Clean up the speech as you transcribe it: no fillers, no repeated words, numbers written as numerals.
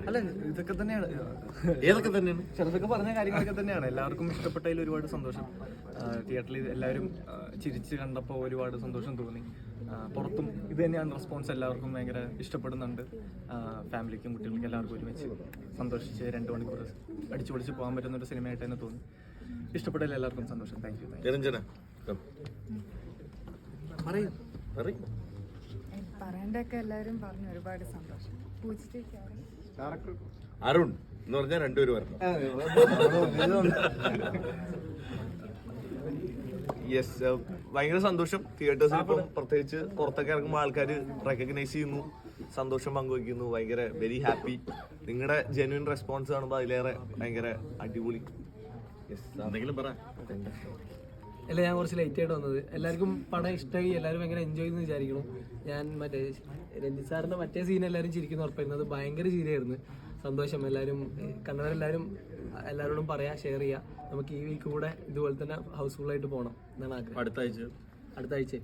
അല്ല, ഇതൊക്കെ തന്നെയാണ്, ഏതൊക്കെ തന്നെയാണ് ചെറുതൊക്കെ പറഞ്ഞ കാര്യങ്ങളൊക്കെ തന്നെയാണ്. എല്ലാവർക്കും ഇഷ്ടപ്പെട്ടതിൽ ഒരുപാട് സന്തോഷം. തിയേറ്ററിൽ എല്ലാവരും ചിരിച്ച് കണ്ടപ്പോൾ ഒരുപാട് സന്തോഷം തോന്നി. പുറത്തും ഇത് തന്നെയാണ് റെസ്പോൺസ്. എല്ലാവർക്കും ഭയങ്കര ഇഷ്ടപ്പെടുന്നുണ്ട്. ഫാമിലിക്കും കുട്ടികൾക്കും എല്ലാവർക്കും ഒരുമിച്ച് സന്തോഷിച്ച് 2 മണിക്കൂർ അടിച്ചു പൊളിച്ച് പോകാൻ പറ്റുന്ന ഒരു സിനിമയായിട്ട് തന്നെ തോന്നി. ഇഷ്ടപ്പെട്ടതിൽ എല്ലാവർക്കും സന്തോഷം. Thank you. പറയണ്ടൊക്കെ എല്ലാവരും പറഞ്ഞു. ഒരുപാട് സന്തോഷം. അരുൺ എന്ന് പറഞ്ഞാൽ രണ്ടുപേരും വരണം. യെസ്, ഭയങ്കര സന്തോഷം. തിയേറ്റേഴ്സിൽ ഇപ്പം പ്രത്യേകിച്ച് പുറത്തൊക്കെ ഇറങ്ങുമ്പോൾ ആൾക്കാർ റെക്കഗ്നൈസ് ചെയ്യുന്നു, സന്തോഷം പങ്കുവയ്ക്കുന്നു. ഭയങ്കര വെരി ഹാപ്പി. നിങ്ങളുടെ ജെന്യൂൻ റെസ്പോൺസ് കാണുമ്പോൾ അതിലേറെ ഭയങ്കര അടിപൊളി. എന്തെങ്കിലും പറ. അല്ല, ഞാൻ കുറച്ച് ലേറ്റ് ആയിട്ട് വന്നത്. എല്ലാവർക്കും പടം ഇഷ്ടമായി, എല്ലാവരും ഭയങ്കര എൻജോയ് ചെയ്യുന്നു വിചാരിക്കണം. ഞാൻ മറ്റേ രഞ്ജിത്ത് സാറിന്റെ മറ്റേ സീൻ എല്ലാവരും ചിരിക്കുന്ന ഉറപ്പായിരുന്നു. അത് ഭയങ്കര ചിരിയായിരുന്നു. സന്തോഷം. എല്ലാവരും കണ്ടവരെല്ലാവരും എല്ലാവരോടും പറയാം, ഷെയർ ചെയ്യാം. നമുക്ക് ഈ വീക്ക് കൂടെ ഇതുപോലെ തന്നെ ഹൗസ്ഫുള്ളായിട്ട് പോകണം എന്നാണ് ആഗ്രഹം. അടുത്ത ആഴ്ച അടുത്ത ആഴ്ച